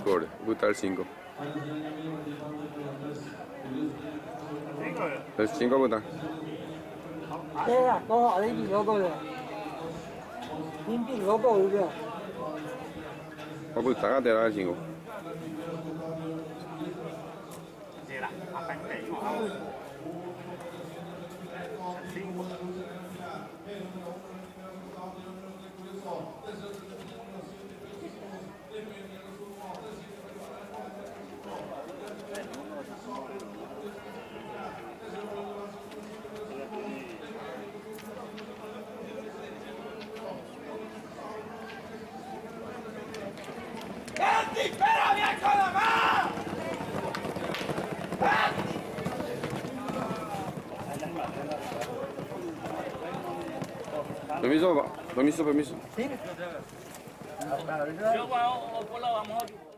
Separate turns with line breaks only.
Cobre, gusta el 5. El 5 gusta.
Thế à, câu hỏi đấy chỉ có câu rồi. Nhưng chỉ có câu được.
Pues está te da el 5. Permiso, permiso, permiso.
Sí.
Yo, bueno, por la vamos a